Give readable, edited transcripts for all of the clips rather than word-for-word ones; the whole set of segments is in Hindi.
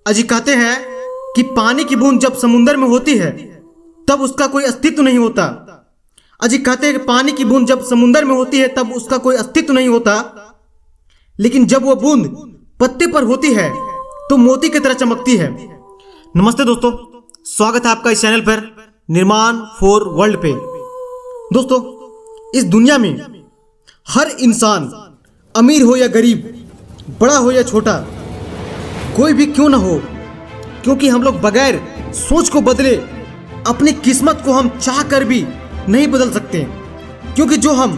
अजी कहते हैं कि पानी की बूंद जब समुंदर में होती है तब उसका कोई अस्तित्व नहीं होता। अजी कहते हैं कि पानी की बूंद जब समुंदर में होती है तब उसका कोई अस्तित्व नहीं होता, लेकिन जब वो बूंद पत्ते पर होती है तो मोती की तरह चमकती है। नमस्ते दोस्तों, स्वागत है आपका इस चैनल पर निर्माण फॉर वर्ल्ड पे। दोस्तों, इस दुनिया में हर इंसान, अमीर हो या गरीब, बड़ा हो या छोटा, कोई भी क्यों ना हो, क्योंकि हम लोग बगैर सोच को बदले अपनी किस्मत को हम चाह कर भी नहीं बदल सकते। क्योंकि जो हम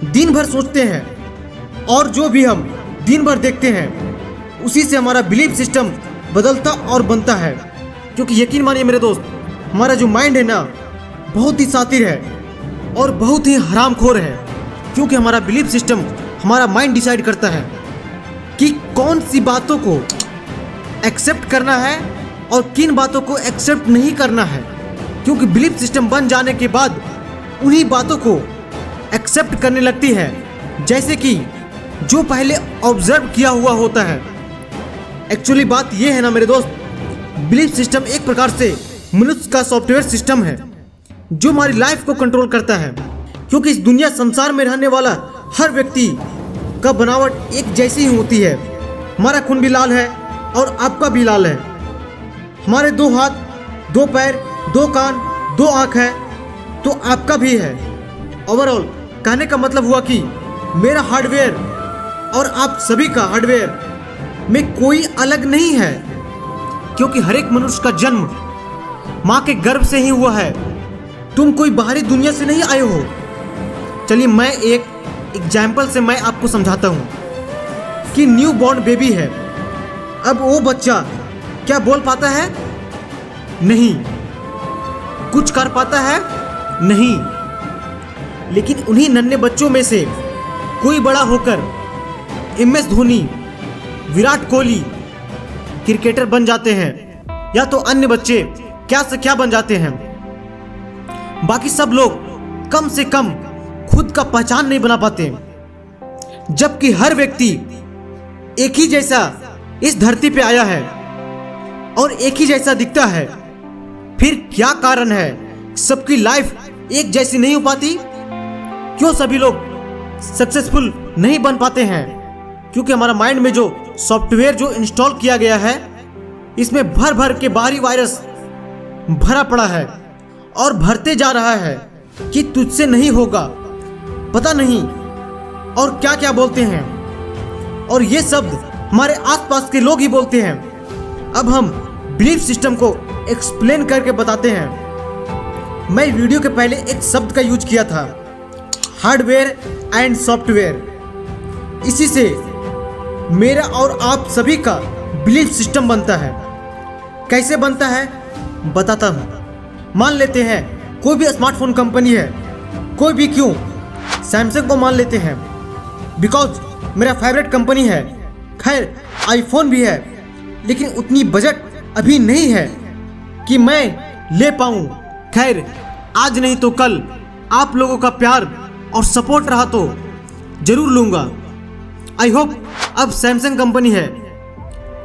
दिन भर सोचते हैं और जो भी हम दिन भर देखते हैं उसी से हमारा बिलीफ सिस्टम बदलता और बनता है। क्योंकि यकीन मानिए मेरे दोस्त, हमारा जो माइंड है ना, बहुत ही शातिर है और बहुत ही हरामखोर है। क्योंकि हमारा बिलीफ सिस्टम, हमारा माइंड डिसाइड करता है कि कौन सी बातों को एक्सेप्ट करना है और किन बातों को एक्सेप्ट नहीं करना है। क्योंकि बिलीफ सिस्टम बन जाने के बाद उन्हीं बातों को एक्सेप्ट करने लगती है, जैसे कि जो पहले ऑब्जर्व किया हुआ होता है। एक्चुअली बात यह है ना मेरे दोस्त, बिलीफ सिस्टम एक प्रकार से मनुष्य का सॉफ्टवेयर सिस्टम है जो हमारी लाइफ को कंट्रोल करता है। क्योंकि इस दुनिया संसार में रहने वाला हर व्यक्ति का बनावट एक जैसी ही होती है। हमारा खून भी लाल है और आपका भी लाल है। हमारे 2 हाथ, 2 पैर, 2 कान, 2 आँख है, तो आपका भी है। ओवरऑल कहने का मतलब हुआ कि मेरा हार्डवेयर और आप सभी का हार्डवेयर में कोई अलग नहीं है। क्योंकि हर एक मनुष्य का जन्म माँ के गर्भ से ही हुआ है। तुम कोई बाहरी दुनिया से नहीं आए हो। चलिए मैं एक एग्जाम्पल से मैं आपको समझाता हूँ कि न्यू बॉर्न बेबी है। अब वो बच्चा क्या बोल पाता है? नहीं। कुछ कर पाता है? नहीं। लेकिन उन्हीं नन्हे बच्चों में से कोई बड़ा होकर MS धोनी, विराट कोहली क्रिकेटर बन जाते हैं, या तो अन्य बच्चे क्या से क्या बन जाते हैं। बाकी सब लोग कम से कम खुद का पहचान नहीं बना पाते। जबकि हर व्यक्ति एक ही जैसा इस धरती पे आया है और एक ही जैसा दिखता है। फिर क्या कारण है सबकी लाइफ एक जैसी नहीं हो पाती? क्यों सभी लोग सक्सेसफुल नहीं बन पाते हैं? क्योंकि हमारा माइंड में जो सॉफ्टवेयर जो इंस्टॉल किया गया है, इसमें भर भर के बाहरी वायरस भरा पड़ा है और भरते जा रहा है कि तुझसे नहीं होगा, पता नहीं और क्या क्या बोलते हैं। और ये शब्द हमारे आसपास के लोग ही बोलते हैं। अब हम बिलीफ सिस्टम को एक्सप्लेन करके बताते हैं। मैं वीडियो के पहले एक शब्द का यूज किया था, हार्डवेयर एंड सॉफ्टवेयर। इसी से मेरा और आप सभी का बिलीफ सिस्टम बनता है। कैसे बनता है बताता हूँ। मान लेते हैं कोई भी स्मार्टफोन कंपनी है, कोई भी क्यों, सैमसंग को मान लेते हैं, बिकॉज मेरा फेवरेट कंपनी है। खैर आईफोन भी है, लेकिन उतनी बजट अभी नहीं है कि मैं ले पाऊँ। खैर आज नहीं तो कल आप लोगों का प्यार और सपोर्ट रहा तो जरूर लूँगा। आई होप अब सैमसंग कंपनी है,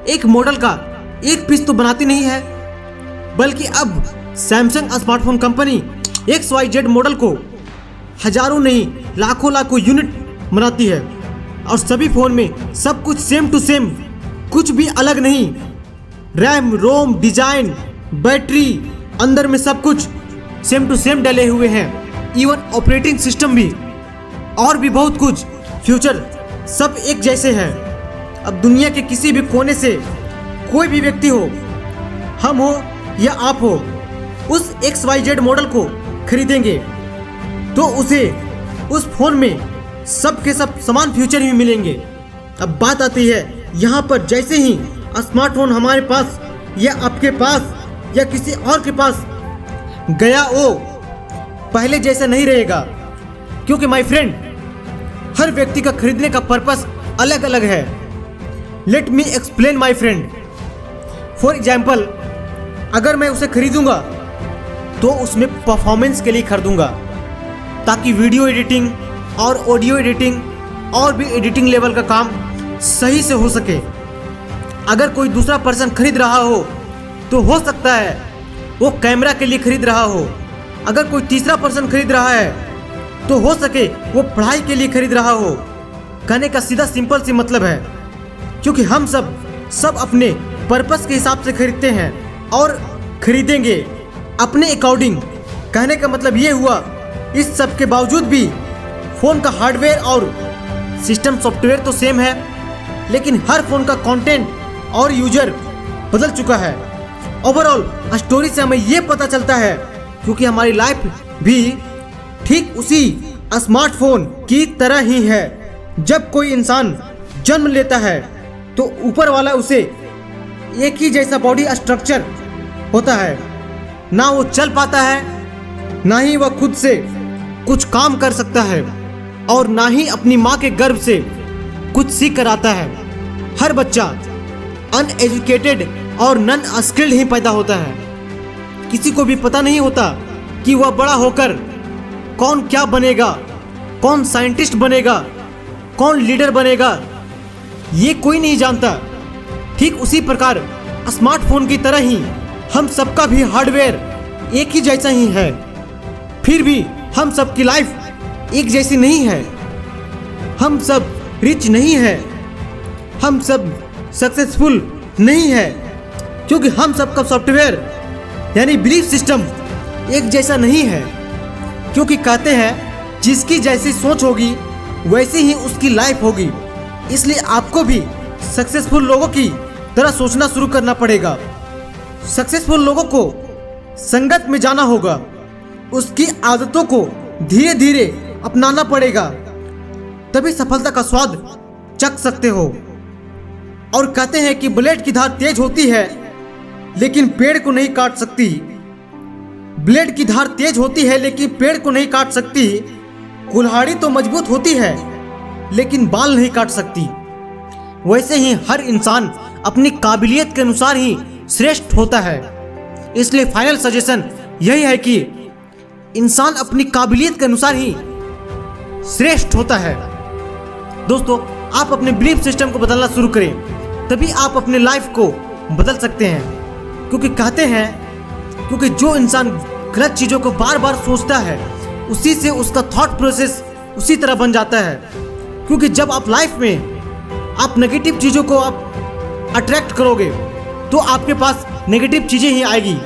एक मॉडल का एक पीस तो बनाती नहीं है, बल्कि अब Samsung smartphone company XYZ model को हजारों नहीं लाखों यूनिट बनाती है। और सभी फ़ोन में सब कुछ सेम टू सेम, कुछ भी अलग नहीं। रैम, रोम, डिजाइन, बैटरी, अंदर में सब कुछ सेम टू सेम डले हुए हैं। इवन ऑपरेटिंग सिस्टम भी और भी बहुत कुछ, फ्यूचर सब एक जैसे हैं। अब दुनिया के किसी भी कोने से कोई भी व्यक्ति हो, हम हो या आप हो, उस XYZ मॉडल को खरीदेंगे तो उसे उस फोन में सब के सब समान फीचर ही मिलेंगे। अब बात आती है यहाँ पर, जैसे ही स्मार्टफोन हमारे पास या आपके पास या किसी और के पास गया, वो पहले जैसा नहीं रहेगा। क्योंकि माय फ्रेंड, हर व्यक्ति का खरीदने का पर्पस अलग अलग है। Let me explain my friend. For example, अगर मैं उसे खरीदूंगा तो उसमें परफॉर्मेंस के लिए खरीदूंगा, ताकि वीडियो एडिटिंग और ऑडियो एडिटिंग और भी एडिटिंग लेवल का काम सही से हो सके। अगर कोई दूसरा पर्सन खरीद रहा हो तो हो सकता है वो कैमरा के लिए खरीद रहा हो। अगर कोई तीसरा पर्सन खरीद रहा है तो हो सके वो पढ़ाई के लिए खरीद रहा हो। कहने का सीधा सिंपल सी मतलब है, क्योंकि हम सब अपने पर्पस के हिसाब से खरीदते हैं और खरीदेंगे अपने अकॉर्डिंग। कहने का मतलब ये हुआ, इस सब के बावजूद भी फ़ोन का हार्डवेयर और सिस्टम सॉफ्टवेयर तो सेम है, लेकिन हर फ़ोन का कंटेंट और यूजर बदल चुका है। ओवरऑल स्टोरी से हमें ये पता चलता है, क्योंकि हमारी लाइफ भी ठीक उसी स्मार्टफोन की तरह ही है। जब कोई इंसान जन्म लेता है तो ऊपर वाला उसे एक ही जैसा बॉडी स्ट्रक्चर होता है। ना वो चल पाता है, ना ही वह खुद से कुछ काम कर सकता है, और ना ही अपनी माँ के गर्भ से कुछ सीख कर आता है। हर बच्चा अनएजुकेटेड और नॉन स्किल्ड ही पैदा होता है। किसी को भी पता नहीं होता कि वह बड़ा होकर कौन क्या बनेगा, कौन साइंटिस्ट बनेगा, कौन लीडर बनेगा, ये कोई नहीं जानता। ठीक उसी प्रकार स्मार्टफोन की तरह ही हम सबका भी हार्डवेयर एक ही जैसा ही है। फिर भी हम सब की लाइफ एक जैसी नहीं है। हम सब रिच नहीं है, हम सब सक्सेसफुल नहीं है, क्योंकि हम सबका सॉफ्टवेयर यानी बिलीफ सिस्टम एक जैसा नहीं है। क्योंकि कहते हैं जिसकी जैसी सोच होगी वैसी ही उसकी लाइफ होगी। इसलिए आपको भी सक्सेसफुल लोगों की तरह सोचना शुरू करना पड़ेगा। सक्सेसफुल लोगों को संगत में जाना होगा, उसकी आदतों को धीरे धीरे अपनाना पड़ेगा, तभी सफलता का स्वाद चख सकते हो। और कहते हैं कि ब्लेड की धार तेज होती है लेकिन पेड़ को नहीं काट सकती। ब्लेड की धार तेज होती है लेकिन पेड़ को नहीं काट सकती। कुल्हाड़ी तो मजबूत होती है लेकिन बाल नहीं काट सकती। वैसे ही हर इंसान अपनी काबिलियत के अनुसार ही श्रेष्ठ होता है। इसलिए फाइनल सजेशन यही है कि इंसान अपनी काबिलियत के अनुसार ही श्रेष्ठ होता है। दोस्तों, आप अपने बिलीफ सिस्टम को बदलना शुरू करें, तभी आप अपने लाइफ को बदल सकते हैं। क्योंकि कहते हैं, क्योंकि जो इंसान गलत चीज़ों को बार बार सोचता है उसी से उसका थॉट प्रोसेस उसी तरह बन जाता है। क्योंकि जब आप लाइफ में आप नेगेटिव चीज़ों को आप अट्रैक्ट करोगे तो आपके पास नेगेटिव चीज़ें ही आएगी।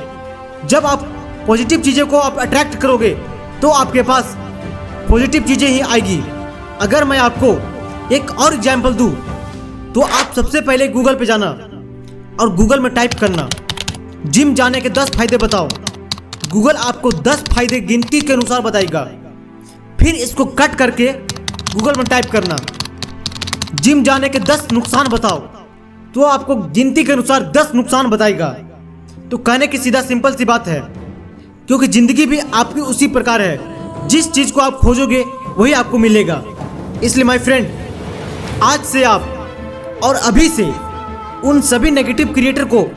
जब आप पॉजिटिव चीज़ों को आप अट्रैक्ट करोगे तो आपके पास पॉजिटिव चीज़ें ही आएगी। अगर मैं आपको एक और एग्जाम्पल दूँ तो आप सबसे पहले गूगल पे जाना और गूगल में टाइप करना जिम जाने के 10 फायदे बताओ। गूगल आपको 10 फायदे गिनती के अनुसार बताएगा। फिर इसको कट करके गूगल में टाइप करना जिम जाने के 10 नुकसान बताओ, तो आपको गिनती के अनुसार 10 नुकसान बताएगा। तो कहने की सीधा सिंपल सी बात है, क्योंकि ज़िंदगी भी आपकी उसी प्रकार है। जिस चीज़ को आप खोजोगे वही आपको मिलेगा। इसलिए माय फ्रेंड, आज से आप और अभी से उन सभी नेगेटिव क्रिएटर को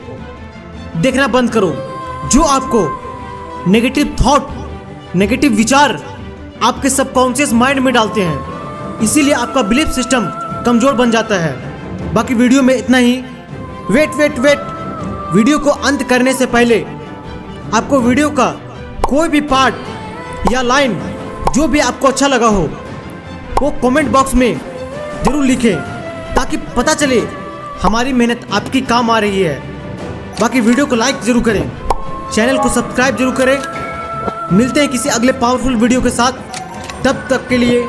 देखना बंद करो जो आपको नेगेटिव थॉट, नेगेटिव विचार आपके सबकॉन्शियस माइंड में डालते हैं। इसीलिए आपका बिलीफ सिस्टम कमज़ोर बन जाता है। बाकी वीडियो में इतना ही। वेट, वीडियो को अंत करने से पहले आपको वीडियो का कोई भी पार्ट या लाइन जो भी आपको अच्छा लगा हो वो कमेंट बॉक्स में ज़रूर लिखें, ताकि पता चले हमारी मेहनत आपकी काम आ रही है। बाकी वीडियो को लाइक ज़रूर करें, चैनल को सब्सक्राइब जरूर करें। मिलते हैं किसी अगले पावरफुल वीडियो के साथ। तब तक के लिए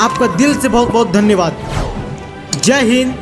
आपका दिल से बहुत बहुत धन्यवाद। जय हिंद,